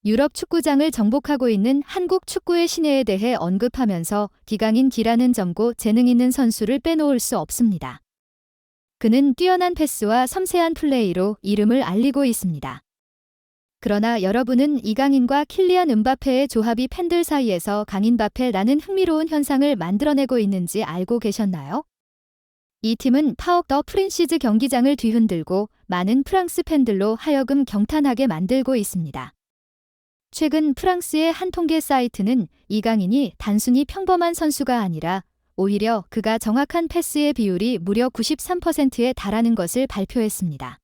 유럽 축구장을 정복하고 있는 한국 축구의 신예에 대해 언급하면서 기강인 기라는 젊고 재능 있는 선수를 빼놓을 수 없습니다. 그는 뛰어난 패스와 섬세한 플레이로 이름을 알리고 있습니다. 그러나 여러분은 이강인과 킬리안 음바페의 조합이 팬들 사이에서 강인바페라는 흥미로운 현상을 만들어내고 있는지 알고 계셨나요? 이 팀은 파옥 더 프린시즈 경기장을 뒤흔들고 많은 프랑스 팬들로 하여금 경탄하게 만들고 있습니다. 최근 프랑스의 한 통계 사이트는 이강인이 단순히 평범한 선수가 아니라 오히려 그가 정확한 패스의 비율이 무려 93%에 달하는 것을 발표했습니다.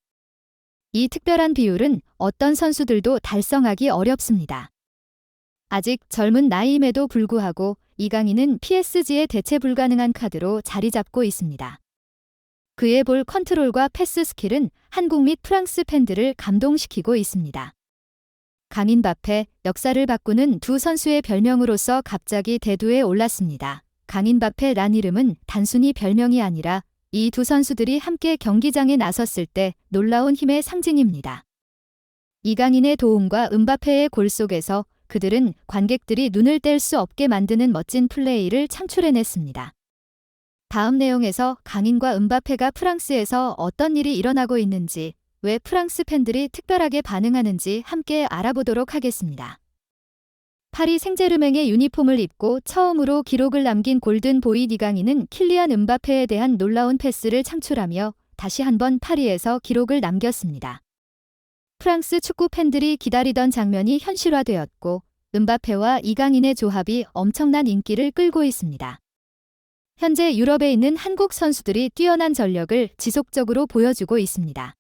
이 특별한 비율은 어떤 선수들도 달성하기 어렵습니다. 아직 젊은 나이임에도 불구하고 이강인은 PSG의 대체 불가능한 카드로 자리 잡고 있습니다. 그의 볼 컨트롤과 패스 스킬은 한국 및 프랑스 팬들을 감동시키고 있습니다. 강인바페, 역사를 바꾸는 두 선수의 별명으로서 갑자기 대두에 올랐습니다. 강인바페란 이름은 단순히 별명이 아니라 이 두 선수들이 함께 경기장에 나섰을 때 놀라운 힘의 상징입니다. 이강인의 도움과 음바페의 골 속에서 그들은 관객들이 눈을 뗄 수 없게 만드는 멋진 플레이를 창출해냈습니다. 다음 내용에서 강인과 음바페가 프랑스에서 어떤 일이 일어나고 있는지, 왜 프랑스 팬들이 특별하게 반응하는지 함께 알아보도록 하겠습니다. 파리 생제르맹의 유니폼을 입고 처음으로 기록을 남긴 골든보이 이강인은 킬리안 음바페에 대한 놀라운 패스를 창출하며 다시 한번 파리에서 기록을 남겼습니다. 프랑스 축구 팬들이 기다리던 장면이 현실화되었고 음바페와 이강인의 조합이 엄청난 인기를 끌고 있습니다. 현재 유럽에 있는 한국 선수들이 뛰어난 전력을 지속적으로 보여주고 있습니다.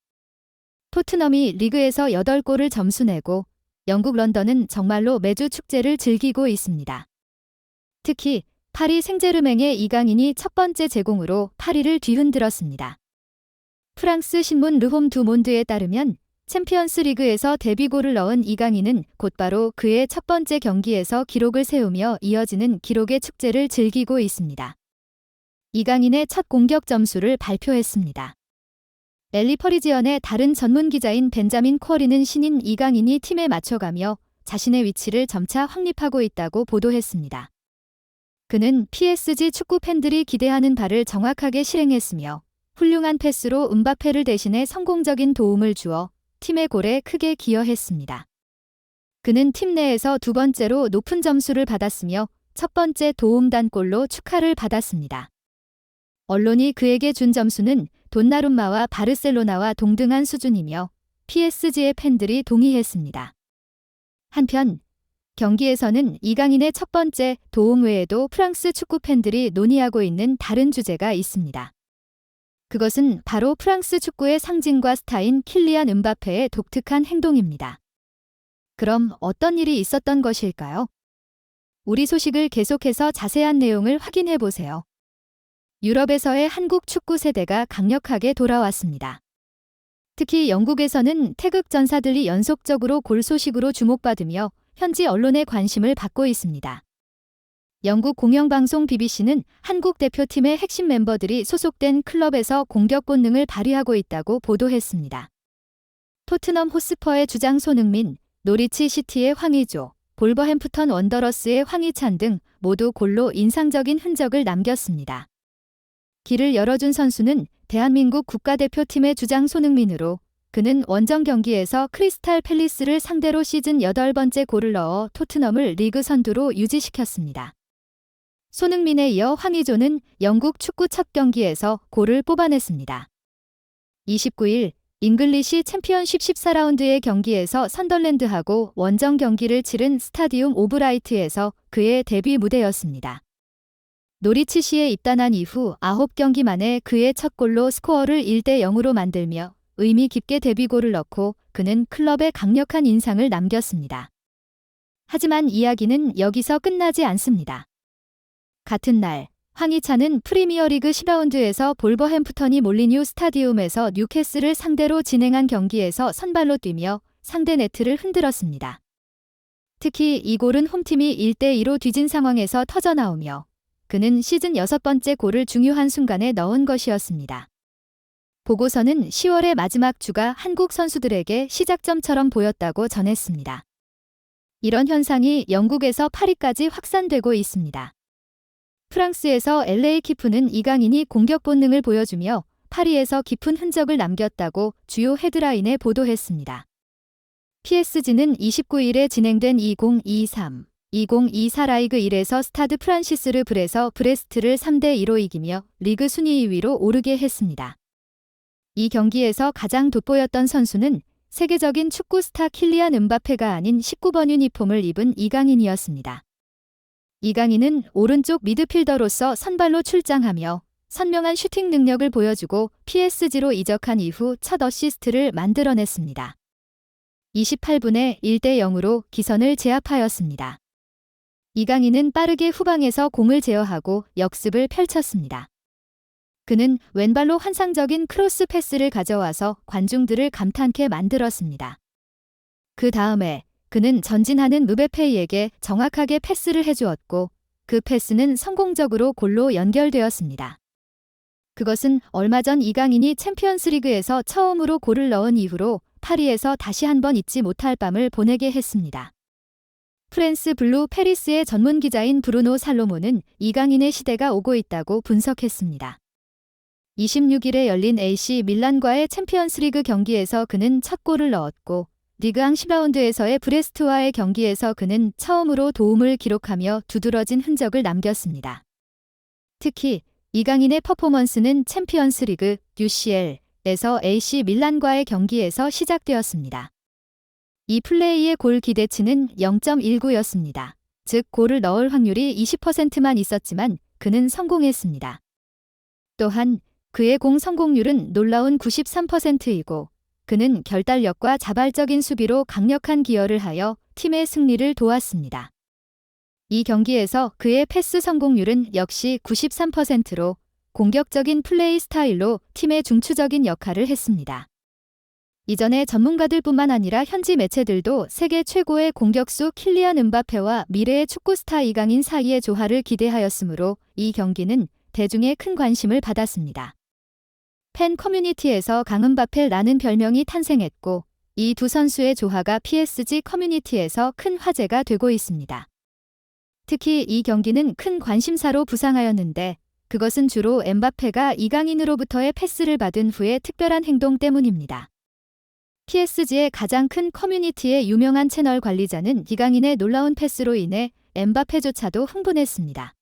토트넘이 리그에서 8골을 점수내고 영국 런던은 정말로 매주 축제를 즐기고 있습니다. 특히 파리 생제르맹의 이강인이 첫 번째 제공으로 파리를 뒤흔들었습니다. 프랑스 신문 르홈 두 몬드에 따르면 챔피언스 리그에서 데뷔골을 넣은 이강인은 곧바로 그의 첫 번째 경기에서 기록을 세우며 이어지는 기록의 축제를 즐기고 있습니다. 이강인의 첫 공격 점수를 발표했습니다. 엘리 퍼리지언의 다른 전문 기자인 벤자민 쿼리는 신인 이강인이 팀에 맞춰가며 자신의 위치를 점차 확립하고 있다고 보도했습니다. 그는 PSG 축구 팬들이 기대하는 바를 정확하게 실행했으며 훌륭한 패스로 음바페를 대신해 성공적인 도움을 주어 팀의 골에 크게 기여했습니다. 그는 팀 내에서 두 번째로 높은 점수를 받았으며 첫 번째 도움단골로 축하를 받았습니다. 언론이 그에게 준 점수는 돈나룸마와 바르셀로나와 동등한 수준이며 PSG의 팬들이 동의했습니다. 한편 경기에서는 이강인의 첫 번째 도움 외에도 프랑스 축구 팬들이 논의하고 있는 다른 주제가 있습니다. 그것은 바로 프랑스 축구의 상징과 스타인 킬리안 음바페의 독특한 행동입니다. 그럼 어떤 일이 있었던 것일까요? 우리 소식을 계속해서 자세한 내용을 확인해 보세요. 유럽에서의 한국 축구 세대가 강력하게 돌아왔습니다. 특히 영국에서는 태극 전사들이 연속적으로 골 소식으로 주목받으며 현지 언론의 관심을 받고 있습니다. 영국 공영방송 BBC는 한국 대표팀의 핵심 멤버들이 소속된 클럽에서 공격 본능을 발휘하고 있다고 보도했습니다. 토트넘 호스퍼의 주장 손흥민, 노리치 시티의 황의조, 볼버햄프턴 원더러스의 황희찬 등 모두 골로 인상적인 흔적을 남겼습니다. 길을 열어준 선수는 대한민국 국가대표팀의 주장 손흥민으로 그는 원정 경기에서 크리스탈 팰리스를 상대로 시즌 8번째 골을 넣어 토트넘을 리그 선두로 유지시켰습니다. 손흥민에 이어 황의조는 영국 축구 첫 경기에서 골을 뽑아냈습니다. 29일 잉글리시 챔피언십 14라운드의 경기에서 선덜랜드하고 원정 경기를 치른 스타디움 오브라이트에서 그의 데뷔 무대였습니다. 노리치시에 입단한 이후 9경기 만에 그의 첫 골로 스코어를 1대0으로 만들며 의미 깊게 데뷔골을 넣고 그는 클럽에 강력한 인상을 남겼습니다. 하지만 이야기는 여기서 끝나지 않습니다. 같은 날 황희찬은 프리미어리그 10라운드에서 볼버햄프턴이 몰리뉴 스타디움에서 뉴캐슬을 상대로 진행한 경기에서 선발로 뛰며 상대 네트를 흔들었습니다. 특히 이 골은 홈팀이 1대2로 뒤진 상황에서 터져나오며 그는 시즌 6번째 골을 중요한 순간에 넣은 것이었습니다. 보고서는 10월의 마지막 주가 한국 선수들에게 시작점처럼 보였다고 전했습니다. 이런 현상이 영국에서 파리까지 확산되고 있습니다. 프랑스에서 LA 키프는 이강인이 공격 본능을 보여주며 파리에서 깊은 흔적을 남겼다고 주요 헤드라인에 보도했습니다. PSG는 29일에 진행된 2023-2024 라이그 1에서 스타드 프란시스르 브레서 브레스트를 3대2로 이기며 리그 순위 2위로 오르게 했습니다. 이 경기에서 가장 돋보였던 선수는 세계적인 축구 스타 킬리안 음바페가 아닌 19번 유니폼을 입은 이강인이었습니다. 이강인은 오른쪽 미드필더로서 선발로 출장하며 선명한 슈팅 능력을 보여주고 PSG로 이적한 이후 첫 어시스트를 만들어냈습니다. 28분에 1대0으로 기선을 제압하였습니다. 이강인은 빠르게 후방에서 공을 제어하고 역습을 펼쳤습니다. 그는 왼발로 환상적인 크로스 패스를 가져와서 관중들을 감탄케 만들었습니다. 그 다음에 그는 전진하는 무베페이에게 정확하게 패스를 해주었고 그 패스는 성공적으로 골로 연결되었습니다. 그것은 얼마 전 이강인이 챔피언스리그에서 처음으로 골을 넣은 이후로 파리에서 다시 한번 잊지 못할 밤을 보내게 했습니다. 프랑스 블루 페리스의 전문 기자인 브루노 살로몬은 이강인의 시대가 오고 있다고 분석했습니다. 26일에 열린 AC 밀란과의 챔피언스리그 경기에서 그는 첫 골을 넣었고 리그앙 10라운드에서의 브레스트와의 경기에서 그는 처음으로 도움을 기록하며 두드러진 흔적을 남겼습니다. 특히 이강인의 퍼포먼스는 챔피언스리그 UCL에서 AC 밀란과의 경기에서 시작되었습니다. 이 플레이의 골 기대치는 0.19였습니다. 즉 골을 넣을 확률이 20%만 있었지만 그는 성공했습니다. 또한 그의 공 성공률은 놀라운 93%이고 그는 결단력과 자발적인 수비로 강력한 기여를 하여 팀의 승리를 도왔습니다. 이 경기에서 그의 패스 성공률은 역시 93%로 공격적인 플레이 스타일로 팀의 중추적인 역할을 했습니다. 이전에 전문가들뿐만 아니라 현지 매체들도 세계 최고의 공격수 킬리안 음바페와 미래의 축구 스타 이강인 사이의 조화를 기대하였으므로 이 경기는 대중의 큰 관심을 받았습니다. 팬 커뮤니티에서 강음바페라는 별명이 탄생했고 이 두 선수의 조화가 PSG 커뮤니티에서 큰 화제가 되고 있습니다. 특히 이 경기는 큰 관심사로 부상하였는데 그것은 주로 엠바페가 이강인으로부터의 패스를 받은 후의 특별한 행동 때문입니다. PSG의 가장 큰 커뮤니티의 유명한 채널 관리자는 이강인의 놀라운 패스로 인해 엠바페조차도 흥분했습니다.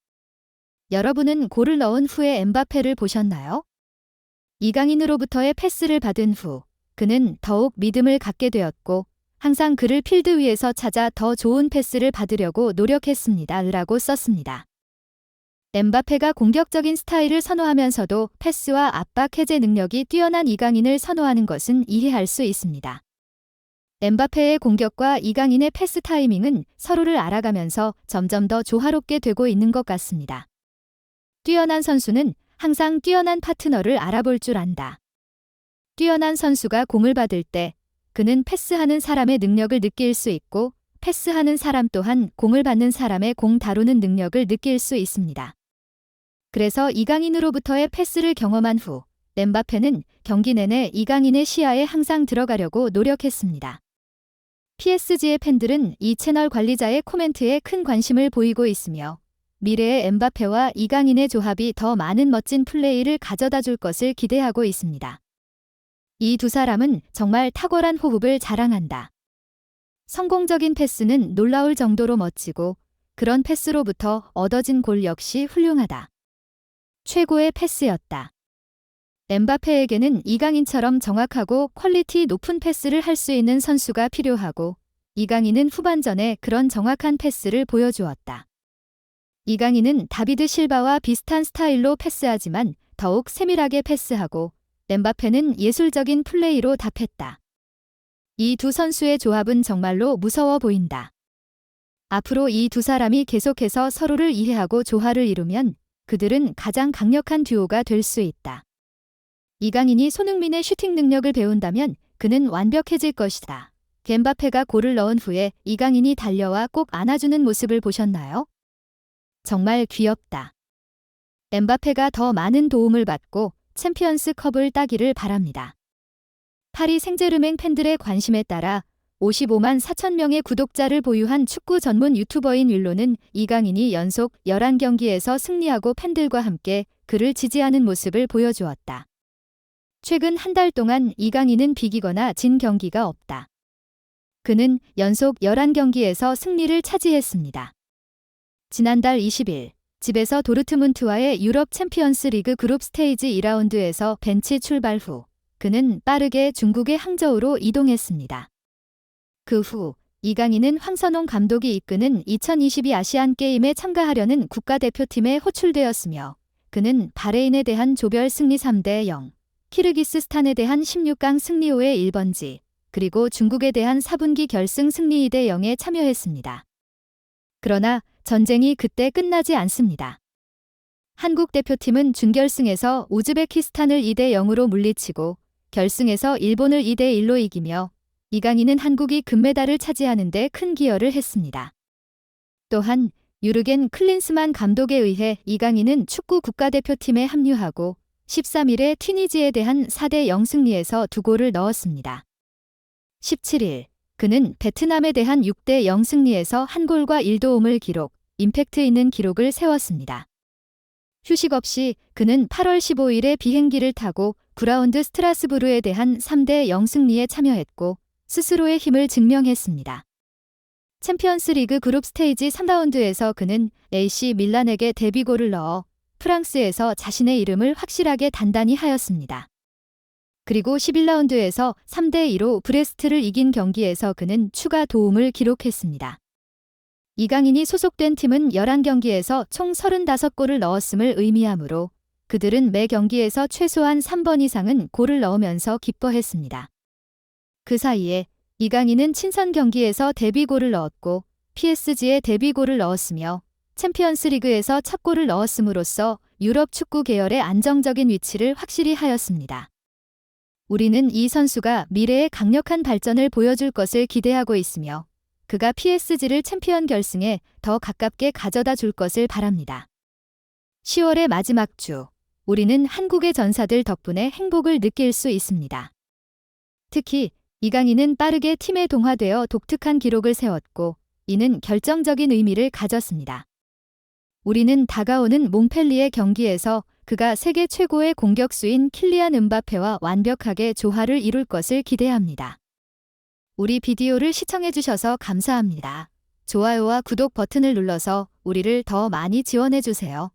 여러분은 골을 넣은 후에 엠바페를 보셨나요? 이강인으로부터의 패스를 받은 후 그는 더욱 믿음을 갖게 되었고 항상 그를 필드 위에서 찾아 더 좋은 패스를 받으려고 노력했습니다. 라고 썼습니다. 엠바페가 공격적인 스타일을 선호하면서도 패스와 압박 해제 능력이 뛰어난 이강인을 선호하는 것은 이해할 수 있습니다. 엠바페의 공격과 이강인의 패스 타이밍은 서로를 알아가면서 점점 더 조화롭게 되고 있는 것 같습니다. 뛰어난 선수는 항상 뛰어난 파트너를 알아볼 줄 안다. 뛰어난 선수가 공을 받을 때 그는 패스하는 사람의 능력을 느낄 수 있고 패스하는 사람 또한 공을 받는 사람의 공 다루는 능력을 느낄 수 있습니다. 그래서 이강인으로부터의 패스를 경험한 후 엠바페는 경기 내내 이강인의 시야에 항상 들어가려고 노력했습니다. PSG의 팬들은 이 채널 관리자의 코멘트에 큰 관심을 보이고 있으며 미래의 엠바페와 이강인의 조합이 더 많은 멋진 플레이를 가져다 줄 것을 기대하고 있습니다. 이 두 사람은 정말 탁월한 호흡을 자랑한다. 성공적인 패스는 놀라울 정도로 멋지고 그런 패스로부터 얻어진 골 역시 훌륭하다. 최고의 패스였다. 엠바페에게는 이강인처럼 정확하고 퀄리티 높은 패스를 할 수 있는 선수가 필요하고 이강인은 후반전에 그런 정확한 패스를 보여주었다. 이강인은 다비드 실바와 비슷한 스타일로 패스하지만 더욱 세밀하게 패스하고 엠바페는 예술적인 플레이로 답했다. 이 두 선수의 조합은 정말로 무서워 보인다. 앞으로 이 두 사람이 계속해서 서로를 이해하고 조화를 이루면 그들은 가장 강력한 듀오가 될 수 있다. 이강인이 손흥민의 슈팅 능력을 배운다면 그는 완벽해질 것이다. 엠바페가 골을 넣은 후에 이강인이 달려와 꼭 안아주는 모습을 보셨나요? 정말 귀엽다. 엠바페가 더 많은 도움을 받고 챔피언스컵을 따기를 바랍니다. 파리 생제르맹 팬들의 관심에 따라 55만 4천 명의 구독자를 보유한 축구 전문 유튜버인 윌로는 이강인이 연속 11경기에서 승리하고 팬들과 함께 그를 지지하는 모습을 보여주었다. 최근 한 달 동안 이강인은 비기거나 진 경기가 없다. 그는 연속 11경기에서 승리를 차지했습니다. 지난달 20일 집에서 도르트문트와의 유럽 챔피언스 리그 그룹 스테이지 2라운드에서 벤치 출발 후 그는 빠르게 중국의 항저우로 이동했습니다. 그 후 이강인은 황선홍 감독이 이끄는 2022 아시안게임에 참가하려는 국가대표팀에 호출되었으며 그는 바레인에 대한 조별 승리 3대0, 키르기스스탄에 대한 16강 승리 후의 1번지, 그리고 중국에 대한 4분기 결승 승리 2대0에 참여했습니다. 그러나 전쟁이 그때 끝나지 않습니다. 한국 대표팀은 준결승에서 우즈베키스탄을 2대0으로 물리치고 결승에서 일본을 2대1로 이기며 이강인은 한국이 금메달을 차지하는 데 큰 기여를 했습니다. 또한 유르겐 클린스만 감독에 의해 이강인은 축구 국가대표팀에 합류하고 13일에 튀니지에 대한 4대0 승리에서 2골을 넣었습니다. 17일 그는 베트남에 대한 6대0 승리에서 1골과 1도움을 기록, 임팩트 있는 기록을 세웠습니다. 휴식 없이 그는 8월 15일에 비행기를 타고 9라운드 스트라스부르에 대한 3대0 승리에 참여했고 스스로의 힘을 증명했습니다. 챔피언스 리그 그룹 스테이지 3라운드에서 그는 AC 밀란에게 데뷔골을 넣어 프랑스에서 자신의 이름을 확실하게 단단히 하였습니다. 그리고 11라운드에서 3대2로 브레스트를 이긴 경기에서 그는 추가 도움을 기록했습니다. 이강인이 소속된 팀은 11경기에서 총 35골을 넣었음을 의미하므로 그들은 매 경기에서 최소한 3번 이상은 골을 넣으면서 기뻐했습니다. 그 사이에 이강인은 친선 경기에서 데뷔골을 넣었고 PSG에 데뷔골을 넣었으며 챔피언스 리그에서 첫 골을 넣었음으로써 유럽 축구 계열의 안정적인 위치를 확실히 하였습니다. 우리는 이 선수가 미래의 강력한 발전을 보여줄 것을 기대하고 있으며 그가 PSG를 챔피언 결승에 더 가깝게 가져다 줄 것을 바랍니다. 10월의 마지막 주, 우리는 한국의 전사들 덕분에 행복을 느낄 수 있습니다. 특히 이강인은 빠르게 팀에 동화되어 독특한 기록을 세웠고 이는 결정적인 의미를 가졌습니다. 우리는 다가오는 몽펠리에 경기에서 그가 세계 최고의 공격수인 킬리안 음바페와 완벽하게 조화를 이룰 것을 기대합니다. 우리 비디오를 시청해주셔서 감사합니다. 좋아요와 구독 버튼을 눌러서 우리를 더 많이 지원해주세요.